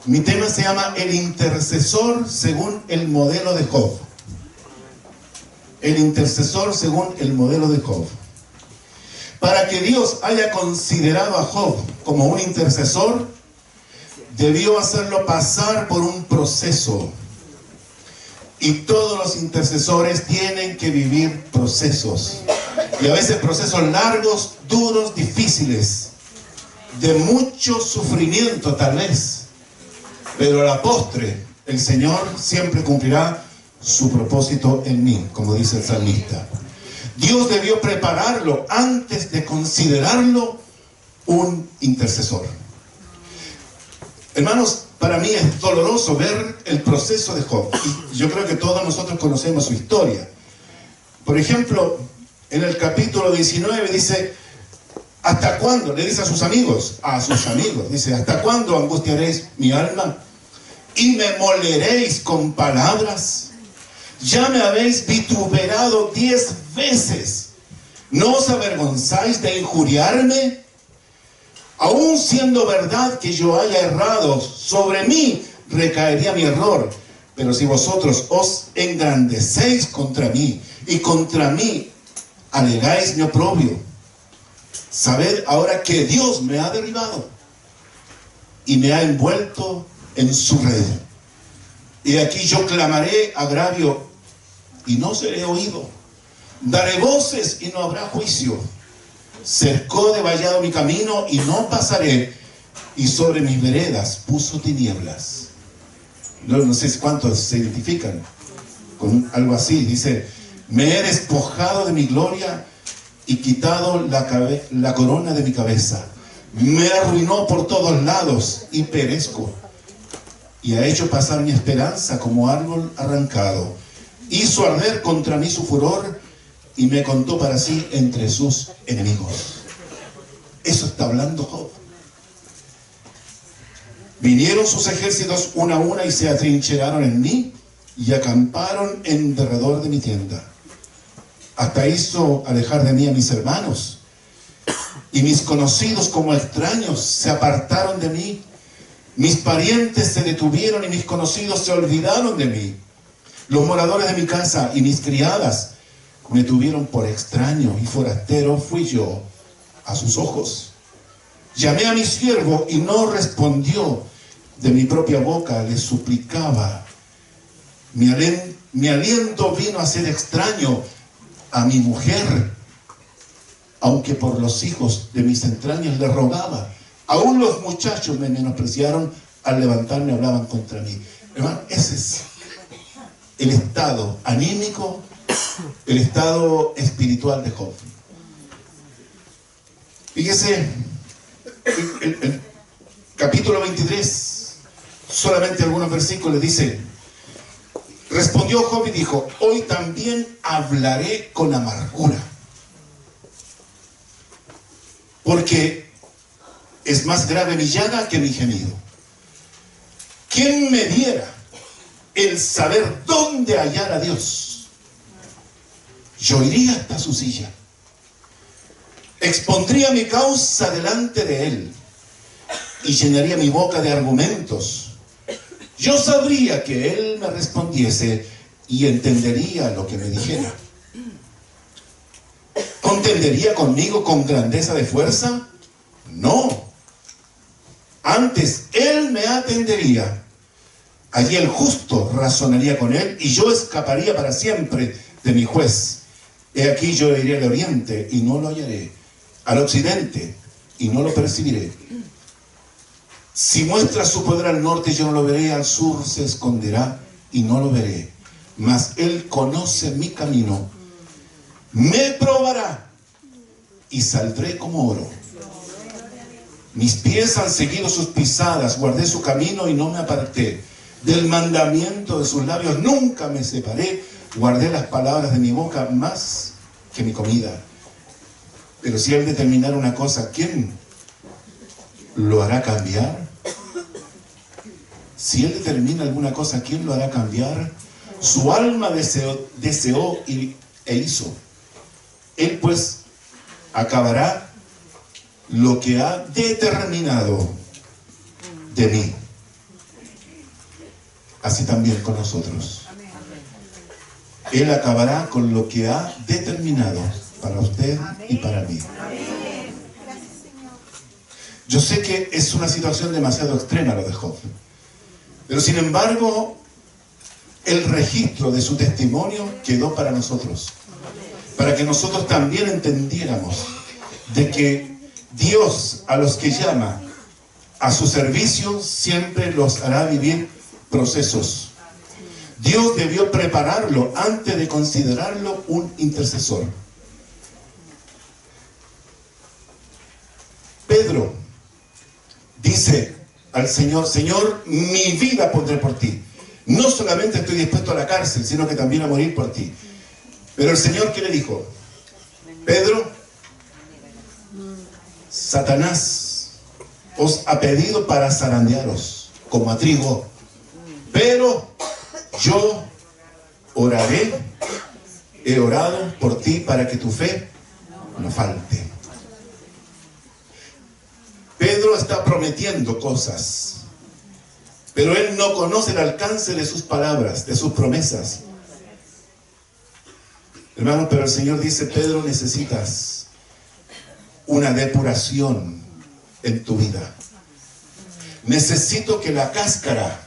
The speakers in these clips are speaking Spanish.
Mi tema se llama El intercesor según el modelo de Job. El intercesor según el modelo de Job. Para que Dios haya considerado a Job como un intercesor, debió hacerlo pasar por un proceso. Y todos los intercesores tienen que vivir procesos. Y a veces procesos largos, duros, difíciles, de mucho sufrimiento tal vez. Pero a la postre, el Señor siempre cumplirá su propósito en mí, como dice el salmista. Dios debió prepararlo antes de considerarlo un intercesor. Hermanos, para mí es doloroso ver el proceso de Job. Y yo creo que todos nosotros conocemos su historia. Por ejemplo, en el capítulo 19 dice, ¿hasta cuándo? Le dice a sus amigos, dice, ¿hasta cuándo angustiaréis mi alma? ¿Y me moleréis con palabras? Ya me habéis vituperado 10 veces. ¿No os avergonzáis de injuriarme? Aún siendo verdad que yo haya errado, sobre mí recaería mi error. Pero si vosotros os engrandecéis contra mí y contra mí alegáis mi oprobio, sabed ahora que Dios me ha derribado y me ha envuelto en su red. Y aquí yo clamaré agravio y no seré oído. Daré voces y no habrá juicio. Cercó de vallado mi camino y no pasaré, y sobre mis veredas puso tinieblas. No sé cuántos se identifican con algo así. Dice, me he despojado de mi gloria y quitado la corona de mi cabeza. Me arruinó por todos lados y perezco. Y ha hecho pasar mi esperanza como árbol arrancado. Hizo arder contra mí su furor y me contó para sí entre sus enemigos. Eso está hablando Job. Vinieron sus ejércitos una a una y se atrincheraron en mí y acamparon en derredor de mi tienda. Hasta hizo alejar de mí a mis hermanos, y mis conocidos como extraños se apartaron de mí. Mis parientes se detuvieron y mis conocidos se olvidaron de mí. Los moradores de mi casa y mis criadas me tuvieron por extraño, y forastero fui yo a sus ojos. Llamé a mi siervo y no respondió. De mi propia boca le suplicaba. Mi aliento vino a ser extraño a mi mujer, aunque por los hijos de mis entrañas le rogaba. Aún los muchachos me menospreciaron, al levantarme hablaban contra mí. Hermano, ese es el estado anímico, el estado espiritual de Job. Fíjese, el capítulo 23, solamente algunos versículos, dice, respondió Job y dijo, hoy también hablaré con amargura, porque es más grave mi llaga que mi gemido. ¿Quién me diera el saber dónde hallar a Dios? Yo iría hasta su silla, expondría mi causa delante de él y llenaría mi boca de argumentos. Yo sabría que él me respondiese y entendería lo que me dijera. ¿Contendería conmigo con grandeza de fuerza? No. Antes él me atendería. Allí el justo razonaría con él y yo escaparía para siempre de mi juez. He aquí yo iré al oriente y no lo hallaré, al occidente y no lo percibiré. Si muestra su poder al norte, yo no lo veré, al sur se esconderá y no lo veré. Mas él conoce mi camino, me probará y saldré como oro. Mis pies han seguido sus pisadas, guardé su camino y no me aparté. Del mandamiento de sus labios nunca me separé, guardé las palabras de mi boca más que mi comida. Pero si él determinara una cosa, ¿quién lo hará cambiar? Si él determina alguna cosa, ¿quién lo hará cambiar? Su alma deseó e hizo. Él pues acabará lo que ha determinado de mí. así también con nosotros. Él acabará con lo que ha determinado para usted y para mí. Yo sé que es una situación demasiado extrema lo de Job, pero sin embargo, el registro de su testimonio quedó para nosotros, para que nosotros también entendiéramos de que Dios a los que llama a su servicio siempre los hará vivir procesos. Dios debió prepararlo antes de considerarlo un intercesor. Pedro dice al Señor: Señor, mi vida pondré por ti. No solamente estoy dispuesto a la cárcel, sino que también a morir por ti. Pero el Señor, ¿qué le dijo? Pedro, Satanás os ha pedido para zarandearos como a trigo, pero yo oraré, he orado por ti para que tu fe no falte. Pedro está prometiendo cosas, pero él no conoce el alcance de sus palabras, de sus promesas. Hermanos, pero el Señor dice: Pedro, necesitas una depuración en tu vida. Necesito que la cáscara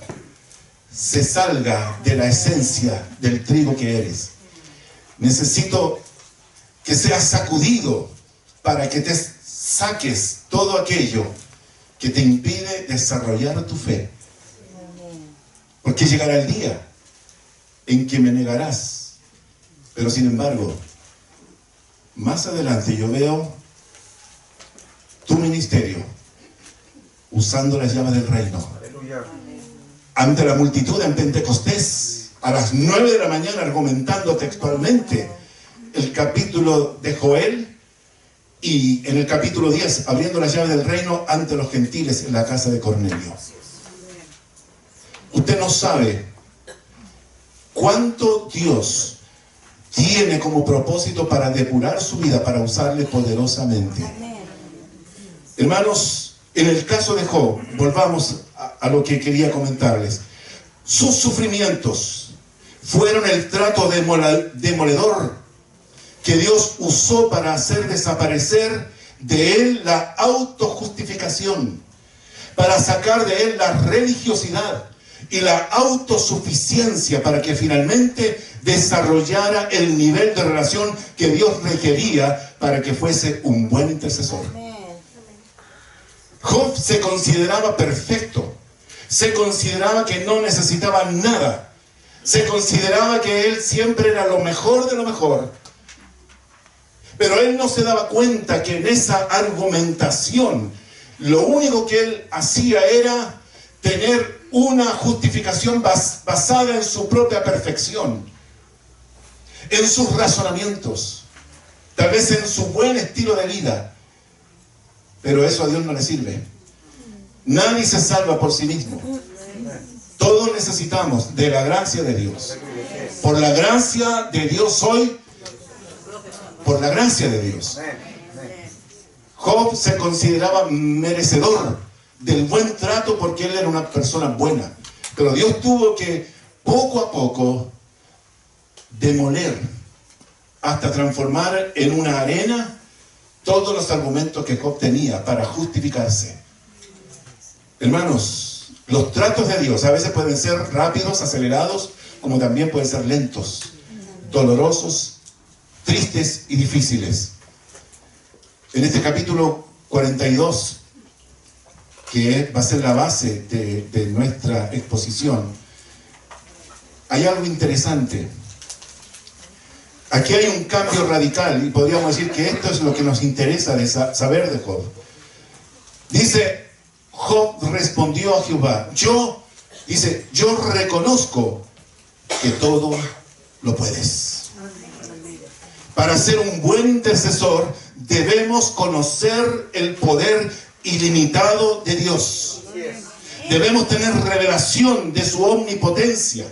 se salga de la esencia del trigo que eres. Necesito que seas sacudido para que te saques todo aquello que te impide desarrollar tu fe. Porque llegará el día en que me negarás. Pero sin embargo, más adelante yo veo tu ministerio usando las llaves del reino. Aleluya. Ante la multitud en Pentecostés, a las 9 de la mañana, argumentando textualmente el capítulo de Joel, y en el capítulo 10, abriendo las llaves del reino ante los gentiles en la casa de Cornelio. Usted no sabe cuánto Dios tiene como propósito para depurar su vida, para usarle poderosamente. Hermanos, en el caso de Job, volvamos a lo que quería comentarles. Sus sufrimientos fueron el trato demoledor que Dios usó para hacer desaparecer de él la autojustificación, para sacar de él la religiosidad y la autosuficiencia, para que finalmente desarrollara el nivel de relación que Dios requería para que fuese un buen intercesor. Job se consideraba perfecto, se consideraba que no necesitaba nada, se consideraba que él siempre era lo mejor de lo mejor. Pero él no se daba cuenta que en esa argumentación lo único que él hacía era tener una justificación basada en su propia perfección, en sus razonamientos, tal vez en su buen estilo de vida. Pero eso a Dios no le sirve. Nadie se salva por sí mismo. Todos necesitamos de la gracia de Dios. Por la gracia de Dios soy. Por la gracia de Dios. Job se consideraba merecedor del buen trato porque él era una persona buena. Pero Dios tuvo que poco a poco demoler hasta transformar en una arena todos los argumentos que Job tenía para justificarse. Hermanos, los tratos de Dios a veces pueden ser rápidos, acelerados, como también pueden ser lentos, dolorosos, tristes y difíciles. En este capítulo 42, que va a ser la base de nuestra exposición, hay algo interesante. Aquí hay un cambio radical y podríamos decir que esto es lo que nos interesa de saber de Job. Dice: Job respondió a Jehová, yo reconozco que todo lo puedes. Para ser un buen intercesor debemos conocer el poder ilimitado de Dios. Debemos tener revelación de su omnipotencia.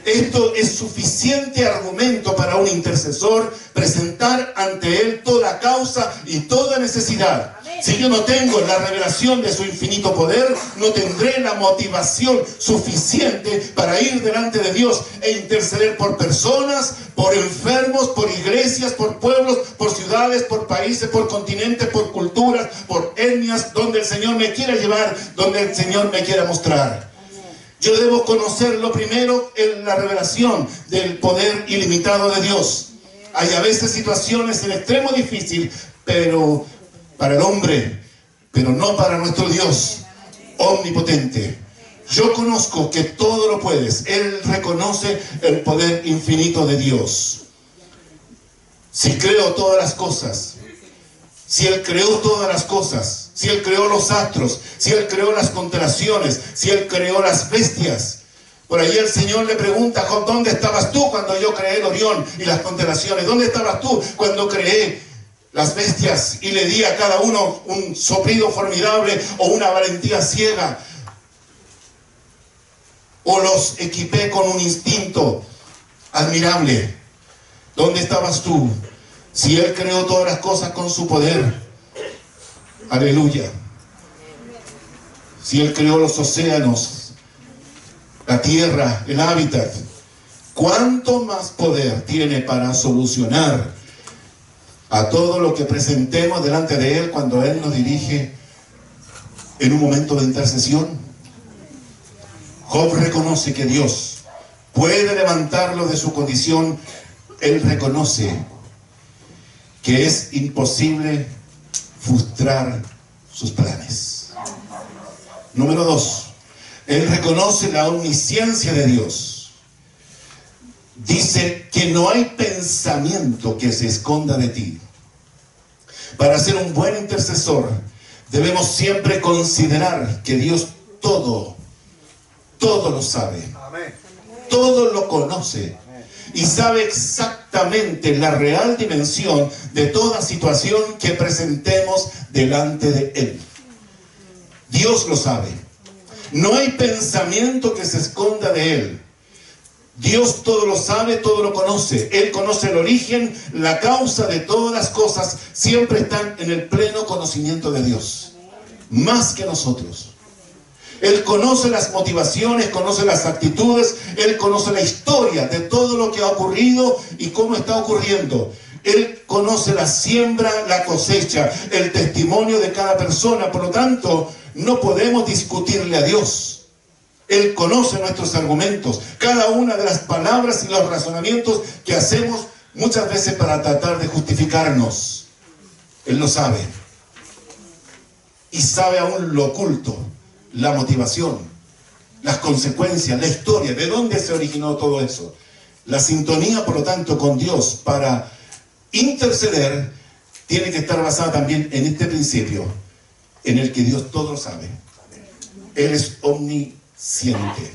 Esto es suficiente argumento para un intercesor presentar ante él toda causa y toda necesidad. Si yo no tengo la revelación de su infinito poder, no tendré la motivación suficiente para ir delante de Dios e interceder por personas, por enfermos, por iglesias, por pueblos, por ciudades, por países, por continentes, por culturas, por etnias, donde el Señor me quiera llevar, donde el Señor me quiera mostrar. Yo debo conocer lo primero en la revelación del poder ilimitado de Dios. Hay a veces situaciones en extremo difícil, pero para el hombre, pero no para nuestro Dios omnipotente. Yo conozco que todo lo puedes. Él reconoce el poder infinito de Dios. Si creo todas las cosas, si Él creó todas las cosas, si Él creó los astros, si Él creó las constelaciones, si Él creó las bestias. Por ahí el Señor le pregunta a Job: ¿dónde estabas tú cuando yo creé el Orión y las constelaciones? ¿Dónde estabas tú cuando creé las bestias y le di a cada uno un soplido formidable o una valentía ciega? ¿O los equipé con un instinto admirable? ¿Dónde estabas tú? Si Él creó todas las cosas con su poder. Aleluya. Si Él creó los océanos, la tierra, el hábitat, ¿cuánto más poder tiene para solucionar a todo lo que presentemos delante de Él cuando Él nos dirige en un momento de intercesión? Job reconoce que Dios puede levantarlo de su condición. Él reconoce que es imposible frustrar sus planes. Número 2, él reconoce la omnisciencia de Dios. Dice que no hay pensamiento que se esconda de ti. Para ser un buen intercesor, debemos siempre considerar que Dios todo lo sabe. Todo lo conoce. Y sabe exactamente la real dimensión de toda situación que presentemos delante de Él. Dios lo sabe. No hay pensamiento que se esconda de Él. Dios todo lo sabe, todo lo conoce. Él conoce el origen, la causa de todas las cosas. Siempre están en el pleno conocimiento de Dios. Más que nosotros. Él conoce las motivaciones, conoce las actitudes, Él conoce la historia de todo lo que ha ocurrido y cómo está ocurriendo. Él conoce la siembra, la cosecha, el testimonio de cada persona. Por lo tanto, no podemos discutirle a Dios. Él conoce nuestros argumentos, cada una de las palabras y los razonamientos que hacemos muchas veces para tratar de justificarnos. Él lo sabe. Y sabe aún lo oculto. La motivación, las consecuencias, la historia, de dónde se originó todo eso. La sintonía, por lo tanto, con Dios para interceder tiene que estar basada también en este principio, en el que Dios todo lo sabe. Él es omnisciente.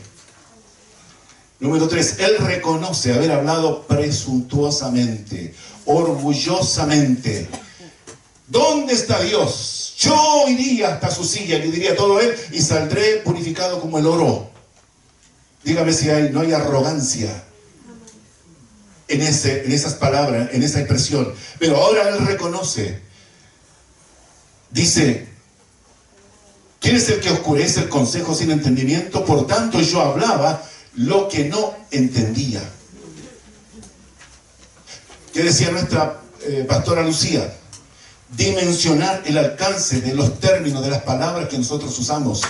Número 3, Él reconoce haber hablado presuntuosamente, orgullosamente. ¿Dónde está Dios? Yo iría hasta su silla, le diría todo Él, y saldré purificado como el oro. Dígame si no hay arrogancia en esas palabras, en esa expresión. Pero ahora Él reconoce. Dice: ¿quién es el que oscurece el consejo sin entendimiento? Por tanto yo hablaba lo que no entendía. ¿Qué decía nuestra pastora Lucía? Dimensionar el alcance de los términos, de las palabras que nosotros usamos.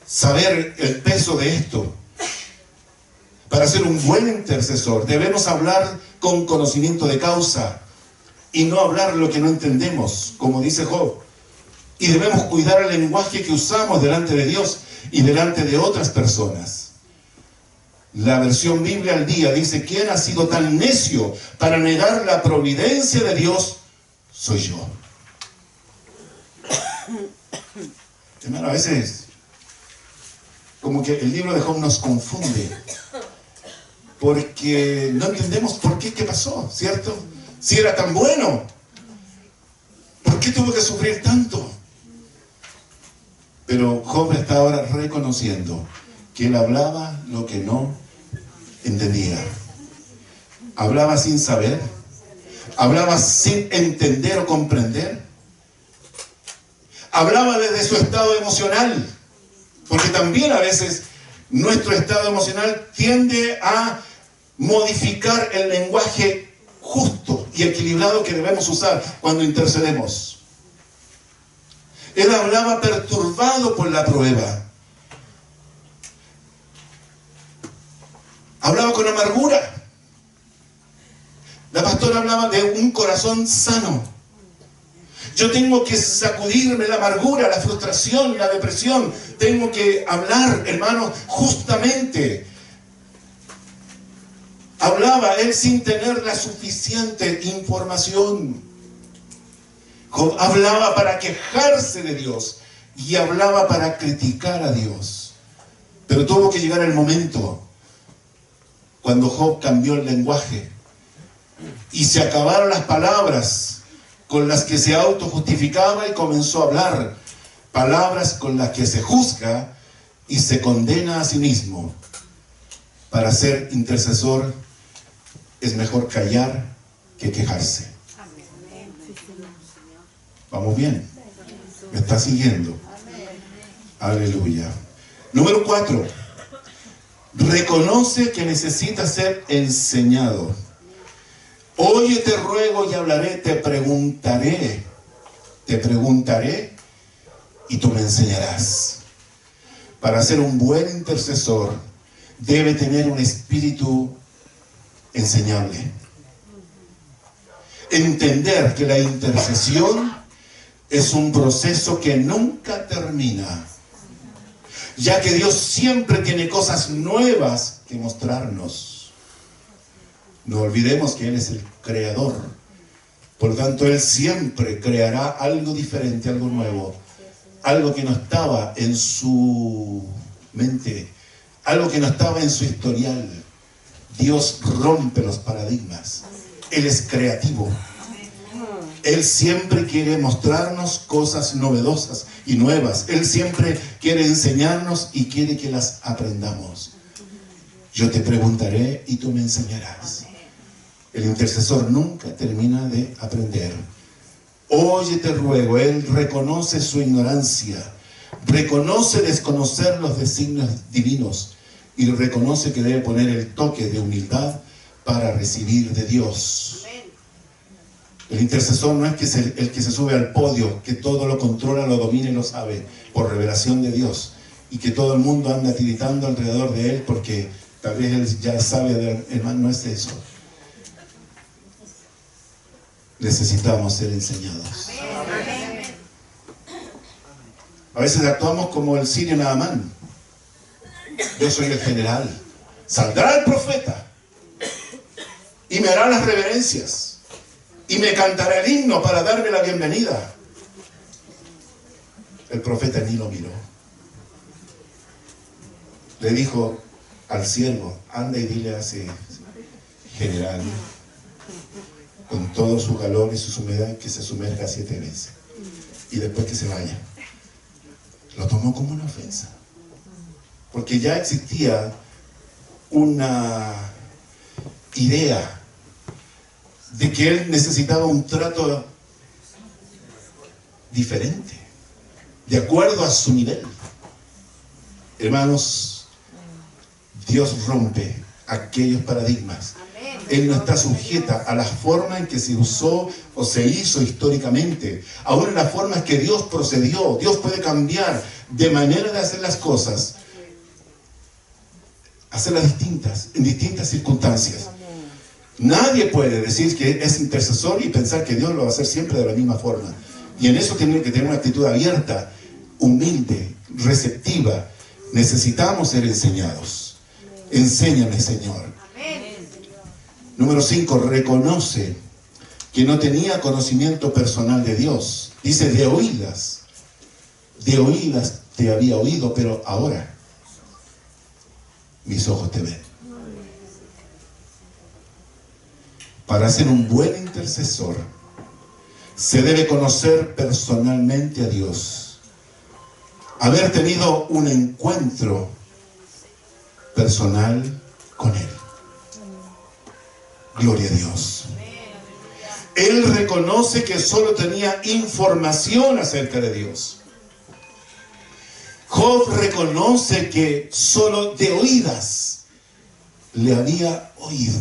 Saber el peso de esto. Para ser un buen intercesor debemos hablar con conocimiento de causa y no hablar lo que no entendemos, como dice Job. Y debemos cuidar el lenguaje que usamos delante de Dios y delante de otras personas. La versión Biblia al día dice: ¿quién ha sido tan necio para negar la providencia de Dios? Soy yo. Hermano, a veces como que el libro de Job nos confunde, porque no entendemos por qué pasó, ¿cierto? Si era tan bueno, ¿por qué tuvo que sufrir tanto? Pero Job está ahora reconociendo que él hablaba lo que no entendía. Hablaba sin saber. Hablaba sin entender o comprender. Hablaba desde su estado emocional, porque también a veces nuestro estado emocional tiende a modificar el lenguaje justo y equilibrado que debemos usar cuando intercedemos. Él hablaba perturbado por la prueba. Hablaba con amargura. La pastora hablaba de un corazón sano. Yo tengo que sacudirme la amargura, la frustración y la depresión. Tengo que hablar, hermanos, justamente. Hablaba él sin tener la suficiente información. Hablaba para quejarse de Dios y hablaba para criticar a Dios. Pero tuvo que llegar el momento cuando Job cambió el lenguaje y se acabaron las palabras con las que se autojustificaba y comenzó a hablar palabras con las que se juzga y se condena a sí mismo. Para ser intercesor es mejor callar que quejarse. ¿Vamos bien? ¿Me está siguiendo? Aleluya. Número 4. Reconoce que necesita ser enseñado. Oye, te ruego y hablaré, te preguntaré y tú me enseñarás. Para ser un buen intercesor debe tener un espíritu enseñable. Entender que la intercesión es un proceso que nunca termina, ya que Dios siempre tiene cosas nuevas que mostrarnos. No olvidemos que Él es el creador. Por lo tanto, Él siempre creará algo diferente, algo nuevo. Algo que no estaba en su mente. Algo que no estaba en su historial. Dios rompe los paradigmas. Él es creativo. Él siempre quiere mostrarnos cosas novedosas y nuevas. Él siempre quiere enseñarnos y quiere que las aprendamos. Yo te preguntaré y tú me enseñarás. El intercesor nunca termina de aprender. Oye, te ruego. Él reconoce su ignorancia, reconoce desconocer los designios divinos y reconoce que debe poner el toque de humildad para recibir de Dios. El intercesor no es que el que se sube al podio, que todo lo controla, lo domina y lo sabe por revelación de Dios, y que todo el mundo anda tiritando alrededor de él porque tal vez él ya sabe. Hermano, no es eso. Necesitamos ser enseñados. A veces actuamos como el sirio Naamán. Yo soy el general. Saldrá el profeta y me hará las reverencias y me cantará el himno para darme la bienvenida. El profeta ni lo miró. Le dijo al siervo: anda y dile a ese general, con todo su calor y su humedad, que se sumerja 7 veces y después que se vaya. Lo tomó como una ofensa, porque ya existía una idea de que él necesitaba un trato diferente, de acuerdo a su nivel. Hermanos, Dios rompe aquellos paradigmas. Él no está sujeta a la forma en que se usó o se hizo históricamente. Aún en las formas que Dios procedió. Dios puede cambiar de manera de hacer las cosas, hacerlas distintas, en distintas circunstancias. Nadie puede decir que es intercesor y pensar que Dios lo va a hacer siempre de la misma forma. Y en eso tiene que tener una actitud abierta, humilde, receptiva. Necesitamos ser enseñados. Enséñame, Señor. Número 5, reconoce que no tenía conocimiento personal de Dios. Dice: de oídas te había oído, pero ahora mis ojos te ven. Para ser un buen intercesor, se debe conocer personalmente a Dios. Haber tenido un encuentro personal con Él. Gloria a Dios. Él reconoce que solo tenía información acerca de Dios. Job reconoce que solo de oídas le había oído.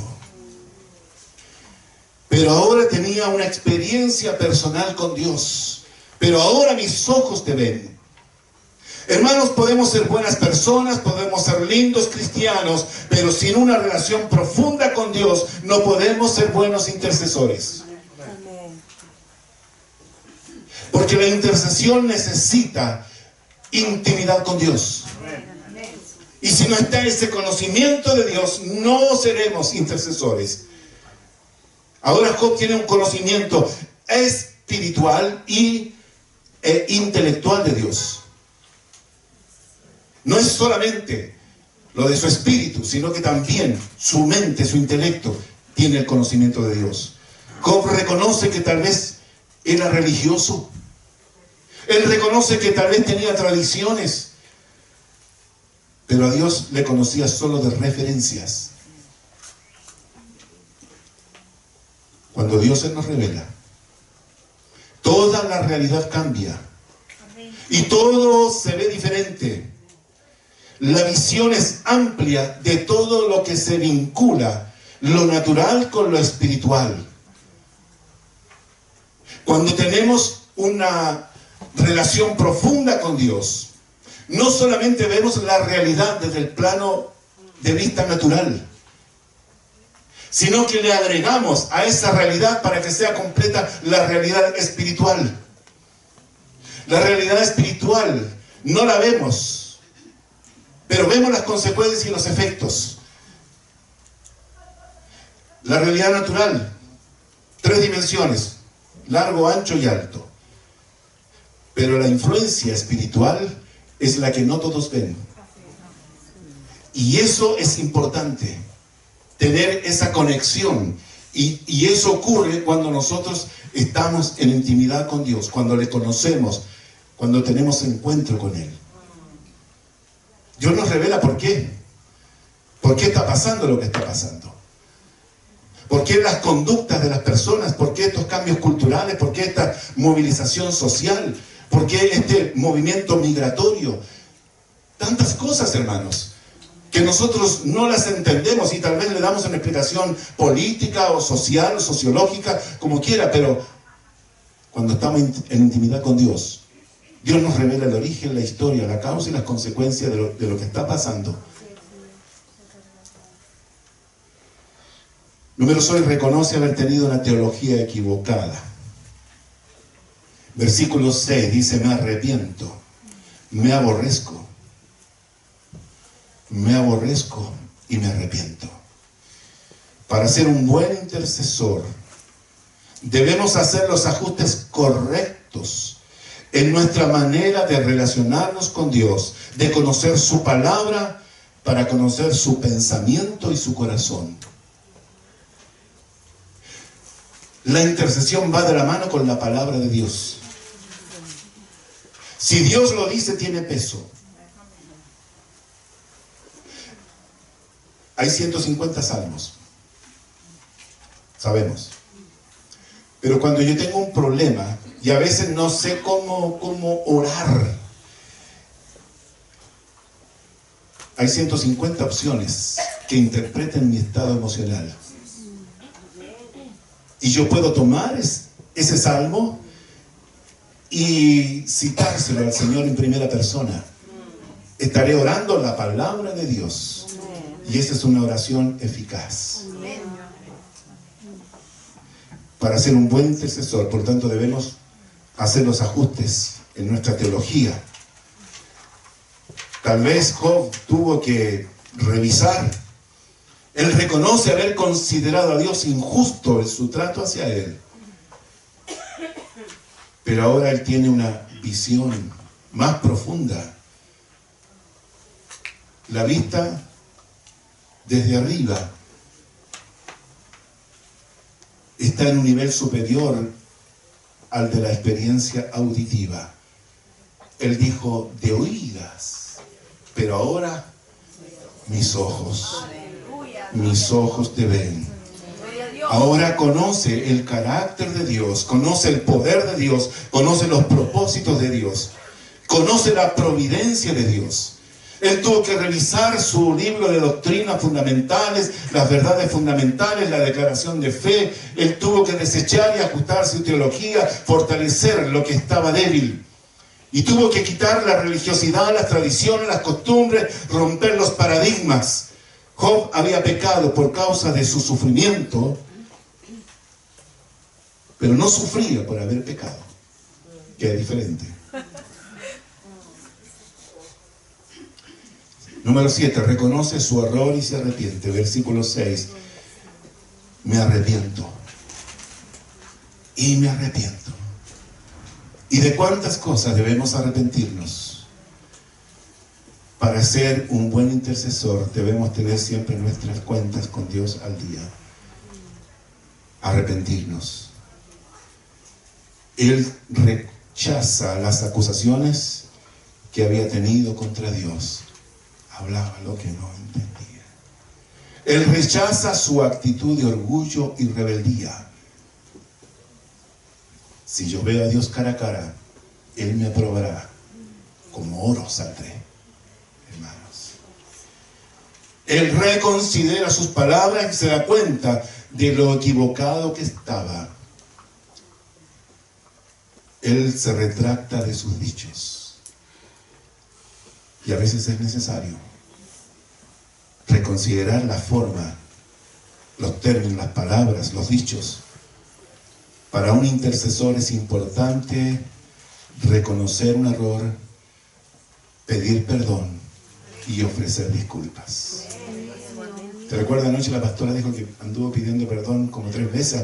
Pero ahora tenía una experiencia personal con Dios. Pero ahora mis ojos te ven. Hermanos, podemos ser buenas personas, podemos ser lindos cristianos, pero sin una relación profunda con Dios no podemos ser buenos intercesores. Porque la intercesión necesita intimidad con Dios. Y si no está ese conocimiento de Dios, no seremos intercesores. Ahora Job tiene un conocimiento espiritual e intelectual de Dios. No es solamente lo de su espíritu, sino que también su mente, su intelecto, tiene el conocimiento de Dios. Job reconoce que tal vez era religioso. Él reconoce que tal vez tenía tradiciones, pero a Dios le conocía solo de referencias. Cuando Dios se nos revela, toda la realidad cambia y todo se ve diferente. La visión es amplia de todo lo que se vincula lo natural con lo espiritual. Cuando tenemos una relación profunda con Dios, no solamente vemos la realidad desde el plano de vista natural, sino que le agregamos a esa realidad para que sea completa la realidad espiritual. La realidad espiritual no la vemos, pero vemos las consecuencias y los efectos. La realidad natural, 3 dimensiones, largo, ancho y alto. Pero la influencia espiritual es la que no todos ven. Y eso es importante, tener esa conexión. Y eso ocurre cuando nosotros estamos en intimidad con Dios, cuando le conocemos, cuando tenemos encuentro con Él. Dios nos revela por qué. ¿Por qué está pasando lo que está pasando? ¿Por qué las conductas de las personas? ¿Por qué estos cambios culturales? ¿Por qué esta movilización social? ¿Por qué este movimiento migratorio? Tantas cosas, hermanos, que nosotros no las entendemos y tal vez le damos una explicación política o social o sociológica, como quiera, pero cuando estamos en intimidad con Dios, Dios nos revela el origen, la historia, la causa y las consecuencias de lo que está pasando. Número 6, reconoce haber tenido una teología equivocada. Versículo 6 dice: me arrepiento, me aborrezco y me arrepiento. Para ser un buen intercesor, debemos hacer los ajustes correctos en nuestra manera de relacionarnos con Dios, de conocer su palabra para conocer su pensamiento y su corazón. La intercesión va de la mano con la palabra de Dios. Si Dios lo dice, tiene peso. Hay 150 salmos, sabemos. Pero cuando yo tengo un problema y a veces no sé cómo orar, hay 150 opciones que interpreten mi estado emocional. Y yo puedo tomar ese salmo y citárselo al Señor en primera persona. Estaré orando la palabra de Dios. Y esa es una oración eficaz. Para ser un buen intercesor, por tanto, debemos hacer los ajustes en nuestra teología. Tal vez Job tuvo que revisar. Él reconoce haber considerado a Dios injusto en su trato hacia él. Pero ahora él tiene una visión más profunda. La vista desde arriba está en un nivel superior al de la experiencia auditiva. Él dijo: de oídas, pero ahora mis ojos te ven. Ahora conoce el carácter de Dios, conoce el poder de Dios, conoce los propósitos de Dios, conoce la providencia de Dios. Él tuvo que revisar su libro de doctrinas fundamentales, las verdades fundamentales, la declaración de fe. Él tuvo que desechar y ajustar su teología, fortalecer lo que estaba débil. Y tuvo que quitar la religiosidad, las tradiciones, las costumbres, romper los paradigmas. Job había pecado por causa de su sufrimiento, pero no sufría por haber pecado, que es diferente. Número 7, reconoce su error y se arrepiente. Versículo 6, me arrepiento. Y me arrepiento. ¿Y de cuántas cosas debemos arrepentirnos? Para ser un buen intercesor debemos tener siempre nuestras cuentas con Dios al día. Arrepentirnos. Él rechaza las acusaciones que había tenido contra Dios. Hablaba lo que no entendía. Él rechaza su actitud de orgullo y rebeldía. Si yo veo a Dios cara a cara, Él me aprobará. Como oro saldré, hermanos. Él reconsidera sus palabras y se da cuenta de lo equivocado que estaba. Él se retracta de sus dichos. Y a veces es necesario reconsiderar la forma, los términos, las palabras, los dichos. Para un intercesor es importante reconocer un error, pedir perdón y ofrecer disculpas. ¿Te recuerdas anoche la pastora dijo que anduvo pidiendo perdón como 3 veces?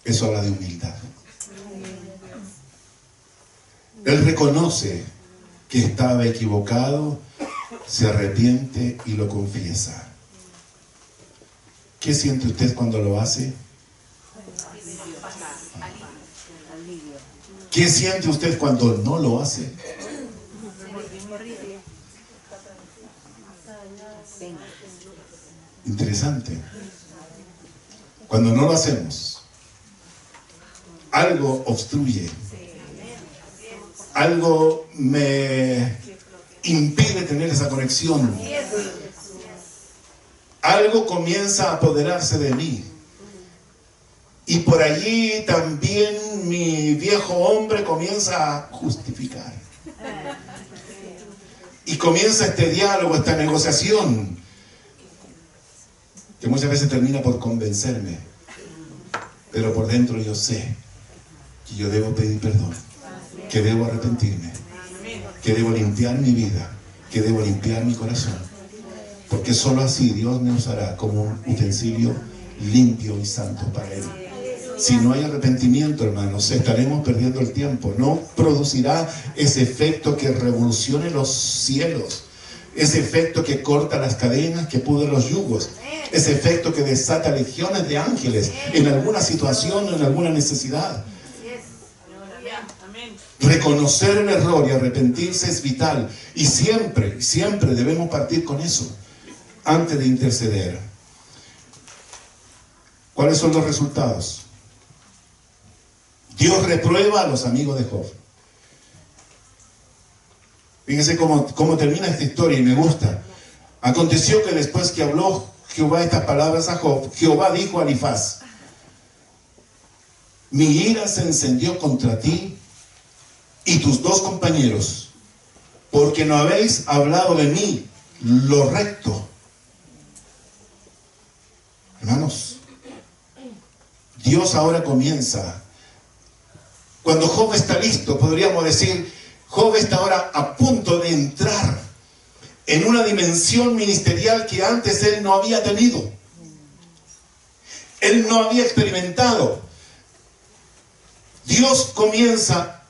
Eso habla de humildad. Él reconoce que estaba equivocado, se arrepiente y lo confiesa. ¿Qué siente usted cuando lo hace? ¿Qué siente usted cuando no lo hace? Interesante. Cuando no lo hacemos, algo obstruye. Algo me impide tener esa conexión. Algo comienza a apoderarse de mí. Y por allí también mi viejo hombre comienza a justificar. Y comienza este diálogo, esta negociación, que muchas veces termina por convencerme. Pero por dentro yo sé que yo debo pedir perdón, que debo arrepentirme, que debo limpiar mi vida, que debo limpiar mi corazón. Porque solo así Dios me usará como un utensilio limpio y santo para Él. Si no hay arrepentimiento, hermanos, estaremos perdiendo el tiempo. No producirá ese efecto que revolucione los cielos, ese efecto que corta las cadenas, que pudre los yugos, ese efecto que desata legiones de ángeles en alguna situación o en alguna necesidad. Reconocer el error y arrepentirse es vital. Y siempre, siempre debemos partir con eso antes de interceder. ¿Cuáles son los resultados? Dios reprueba a los amigos de Job. Fíjense cómo termina esta historia y me gusta. Aconteció que después que habló Jehová estas palabras a Job, Jehová dijo a Elifaz: mi ira se encendió contra ti y tus 2 compañeros, porque no habéis hablado de mí lo recto. Hermanos, Dios ahora comienza. Cuando Job está listo, podríamos decir, Job está ahora a punto de entrar en una dimensión ministerial que antes él no había tenido. Él no había experimentado. Dios comienza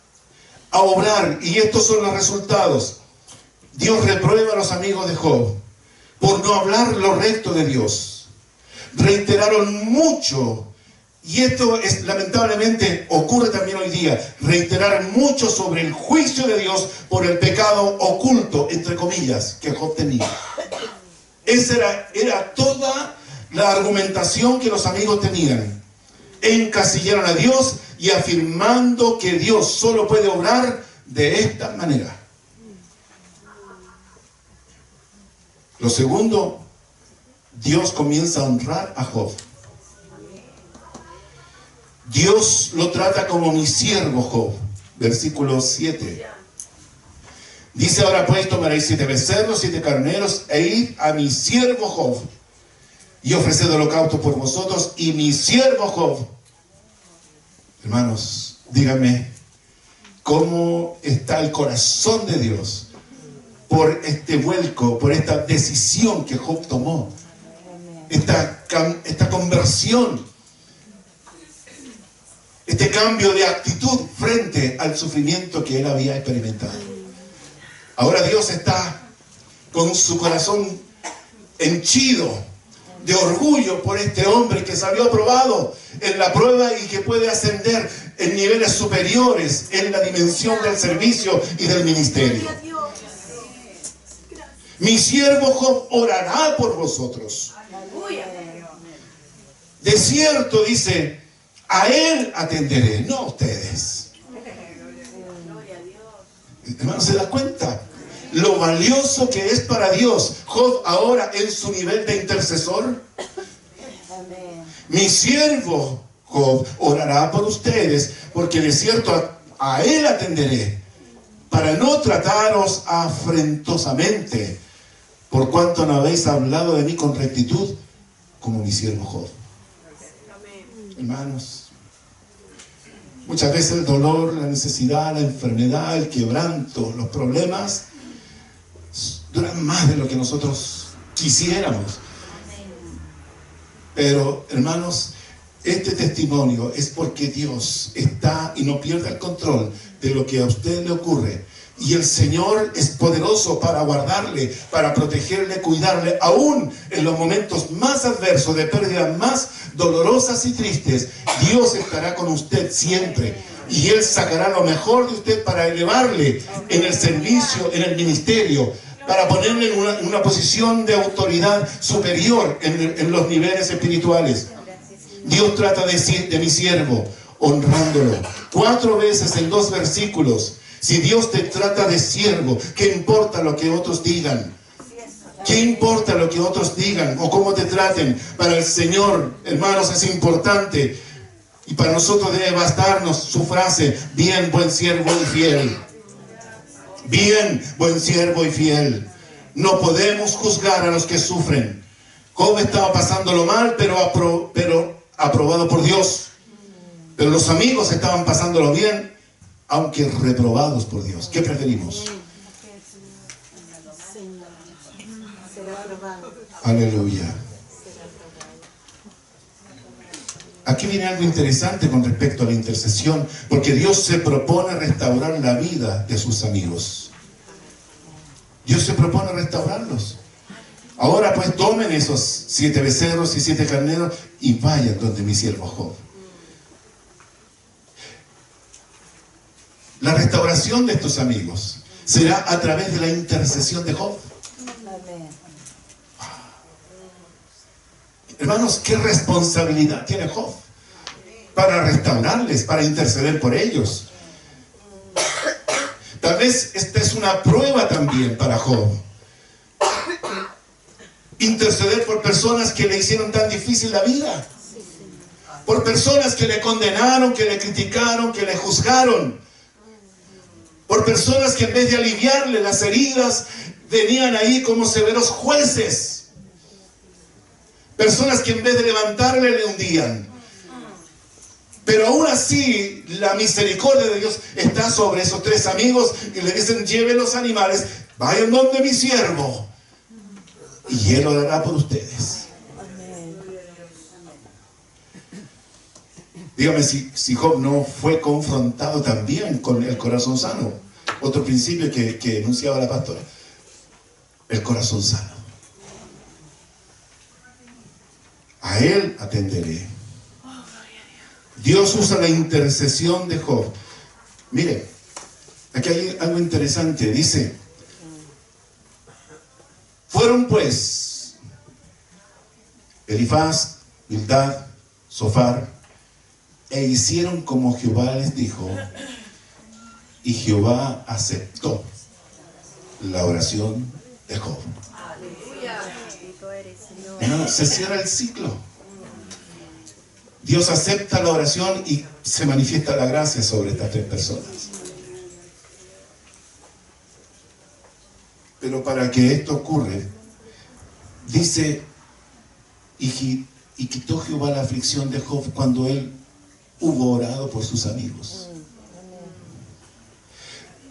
a obrar y estos son los resultados. Dios reprueba a los amigos de Job por no hablar lo recto de Dios. Reiteraron mucho, y esto es, lamentablemente ocurre también hoy día, reiterar mucho sobre el juicio de Dios por el pecado oculto, entre comillas, que Job tenía. Esa era toda la argumentación que los amigos tenían. Encasillaron a Dios y afirmando que Dios solo puede obrar de esta manera. Lo segundo, Dios comienza a honrar a Job. Dios lo trata como mi siervo Job. Versículo 7. Dice: ahora pues tomaréis 7 becerros, 7 carneros, e id a mi siervo Job, y ofreced holocausto por vosotros, y mi siervo Job. Hermanos, díganme, ¿cómo está el corazón de Dios por este vuelco, por esta decisión que Job tomó? Esta conversión, este cambio de actitud frente al sufrimiento que él había experimentado. Ahora Dios está con su corazón henchido de orgullo por este hombre que salió aprobado en la prueba y que puede ascender en niveles superiores en la dimensión del servicio y del ministerio. Mi siervo Job orará por vosotros. De cierto, dice, a él atenderé, no a ustedes. Hermano, ¿se da cuenta lo valioso que es para Dios Job ahora en su nivel de intercesor? Mi siervo Job orará por ustedes, porque de cierto a él atenderé, para no trataros afrentosamente, por cuanto no habéis hablado de mí con rectitud, como mi siervo Job. Hermanos, muchas veces el dolor, la necesidad, la enfermedad, el quebranto, los problemas duran más de lo que nosotros quisiéramos. Pero, hermanos, este testimonio es porque Dios está y no pierde el control de lo que a usted le ocurre. Y el Señor es poderoso para guardarle, para protegerle, cuidarle, aún en los momentos más adversos, de pérdidas más dolorosas y tristes. Dios estará con usted siempre. Y Él sacará lo mejor de usted para elevarle en el servicio, en el ministerio, para ponerle en una posición de autoridad superior en los niveles espirituales. Dios trata de decir de mi siervo, honrándolo. 4 veces en 2 versículos. Si Dios te trata de siervo, ¿qué importa lo que otros digan? ¿Qué importa lo que otros digan o cómo te traten? Para el Señor, hermanos, es importante. Y para nosotros debe bastarnos su frase: bien, buen siervo y fiel. Bien, buen siervo y fiel. No podemos juzgar a los que sufren. Job estaba pasándolo mal, pero aprobado por Dios. Pero los amigos estaban pasándolo bien, aunque reprobados por Dios. ¿Qué preferimos? Aleluya. Aquí viene algo interesante con respecto a la intercesión, porque Dios se propone restaurar la vida de sus amigos. Dios se propone restaurarlos. Ahora pues tomen esos 7 becerros y 7 carneros y vayan donde mi siervo Job. La restauración de estos amigos será a través de la intercesión de Job. Hermanos, ¿qué responsabilidad tiene Job para restaurarles, para interceder por ellos? Tal vez esta es una prueba también para Job. Interceder por personas que le hicieron tan difícil la vida. Por personas que le condenaron, que le criticaron, que le juzgaron. Por personas que en vez de aliviarle las heridas, venían ahí como severos jueces. Personas que en vez de levantarle, le hundían. Pero aún así, la misericordia de Dios está sobre esos 3 amigos y le dicen: lleven los animales, vayan donde mi siervo, y Él orará por ustedes. Dígame si Job no fue confrontado también con el corazón sano. Otro principio que enunciaba la pastora. El corazón sano. A él atenderé. Dios usa la intercesión de Job. Mire, aquí hay algo interesante. Dice: fueron pues Elifaz, Bildad, Zofar, e hicieron como Jehová les dijo, y Jehová aceptó la oración de Job. Hermano, se cierra el ciclo. Dios acepta la oración y se manifiesta la gracia sobre estas tres personas. Pero para que esto ocurra, dice, y quitó Jehová la aflicción de Job cuando él hubo orado por sus amigos.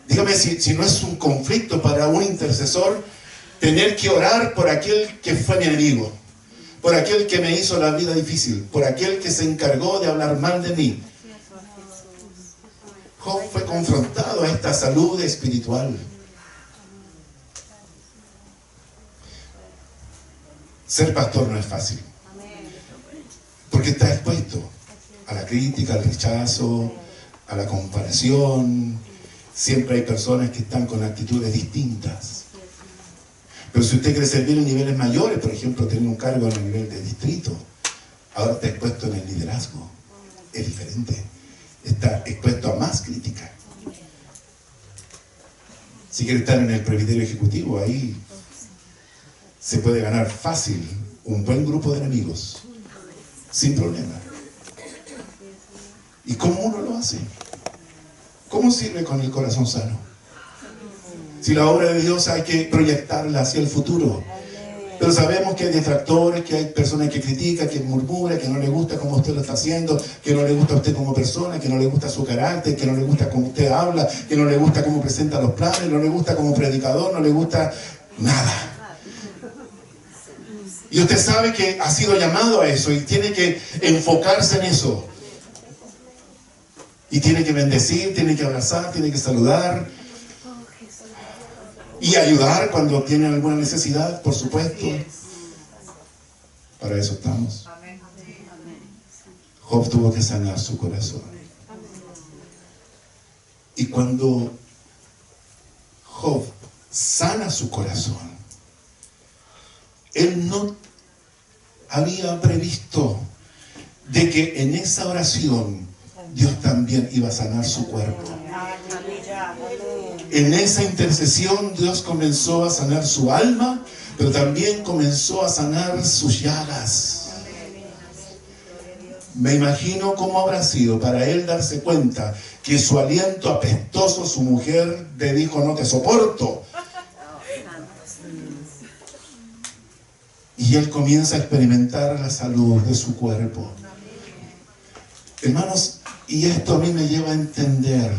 Dígame si no es un conflicto para un intercesor tener que orar por aquel que fue mi enemigo, por aquel que me hizo la vida difícil, por aquel que se encargó de hablar mal de mí. Job fue confrontado a esta salud espiritual. Ser pastor no es fácil, porque está expuesto a la crítica, al rechazo, a la comparación. Siempre hay personas que están con actitudes distintas. Pero si usted quiere servir en niveles mayores, por ejemplo, tener un cargo en el nivel de distrito, ahora está expuesto en el liderazgo. Es diferente. Está expuesto a más crítica. Si quiere estar en el presbiterio ejecutivo, ahí se puede ganar fácil un buen grupo de enemigos, sin problema. ¿Y cómo uno lo hace? ¿Cómo sirve con el corazón sano? Si la obra de Dios hay que proyectarla hacia el futuro. Pero sabemos que hay detractores, que hay personas que critican, que murmuran, que no le gusta cómo usted lo está haciendo, que no le gusta a usted como persona, que no le gusta su carácter, que no le gusta cómo usted habla, que no le gusta cómo presenta los planes, no le gusta como predicador, no le gusta nada. Y usted sabe que ha sido llamado a eso y tiene que enfocarse en eso. Y tiene que bendecir, tiene que abrazar, tiene que saludar y ayudar cuando tiene alguna necesidad, por supuesto. Para eso estamos. Job tuvo que sanar su corazón. Y cuando Job sana su corazón, él no había previsto de que en esa oración Dios también iba a sanar su cuerpo. En esa intercesión Dios comenzó a sanar su alma, pero también comenzó a sanar sus llagas. Me imagino cómo habrá sido para él darse cuenta que su aliento apestoso, su mujer le dijo, no te soporto. Y él comienza a experimentar la salud de su cuerpo. Hermanos, y esto a mí me lleva a entender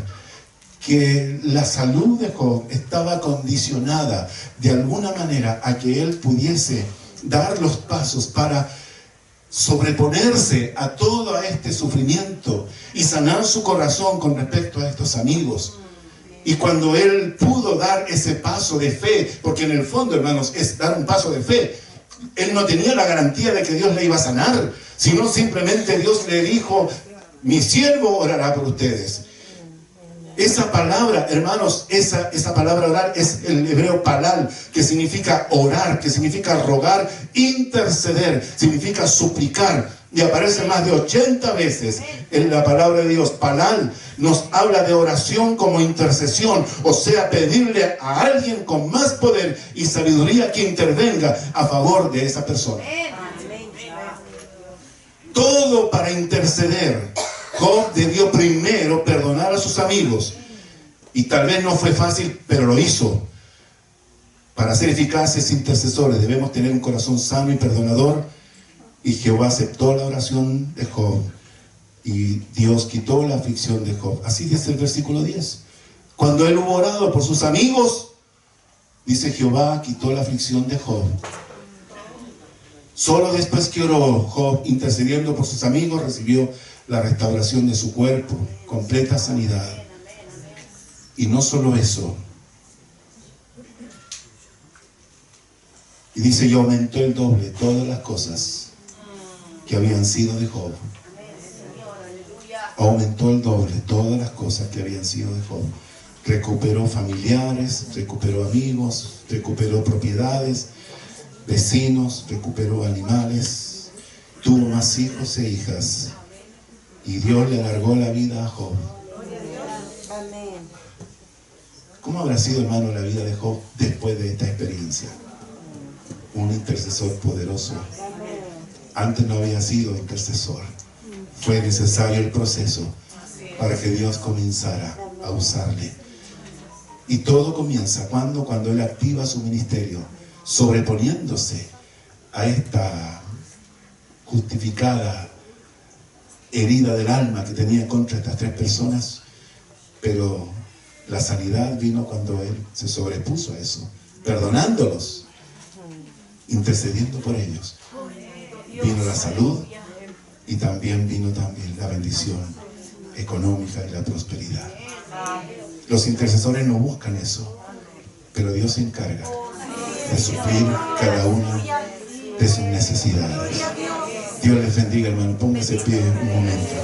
que la salud de Job estaba condicionada de alguna manera a que él pudiese dar los pasos para sobreponerse a todo este sufrimiento y sanar su corazón con respecto a estos amigos. Y cuando él pudo dar ese paso de fe, porque en el fondo, hermanos, es dar un paso de fe, él no tenía la garantía de que Dios le iba a sanar, sino simplemente Dios le dijo, mi siervo orará por ustedes. Esa palabra, hermanos, esa palabra orar es el hebreo palal, que significa orar, que significa rogar, interceder, significa suplicar. Y aparece más de 80 veces en la palabra de Dios. Palal nos habla de oración como intercesión, o sea, pedirle a alguien con más poder y sabiduría que intervenga a favor de esa persona. Todo para interceder. Job debió primero perdonar a sus amigos. Y tal vez no fue fácil, pero lo hizo. Para ser eficaces intercesores debemos tener un corazón sano y perdonador. Y Jehová aceptó la oración de Job. Y Dios quitó la aflicción de Job. Así dice el versículo 10. Cuando él hubo orado por sus amigos, dice Jehová quitó la aflicción de Job. Solo después que oró Job intercediendo por sus amigos, recibió la restauración de su cuerpo, completa sanidad. Y no solo eso. Y dice, y aumentó el doble todas las cosas que habían sido de Job. Aumentó el doble todas las cosas que habían sido de Job. Recuperó familiares, recuperó amigos, recuperó propiedades, vecinos, recuperó animales. tuvo más hijos e hijas, y Dios le alargó la vida a Job. ¿Cómo habrá sido, hermano, la vida de Job después de esta experiencia? Un intercesor poderoso. Antes no había sido intercesor. Fue necesario el proceso para que Dios comenzara a usarle. Y todo comienza cuando él activa su ministerio, sobreponiéndose a esta justificada herida del alma que tenía contra estas tres personas. Pero la sanidad vino cuando él se sobrepuso a eso, perdonándolos, intercediendo por ellos. Vino la salud y también vino la bendición económica y la prosperidad. Los intercesores no buscan eso, pero Dios se encarga de suplir cada una de sus necesidades. Dios les bendiga, hermano. Póngase de pie un momento.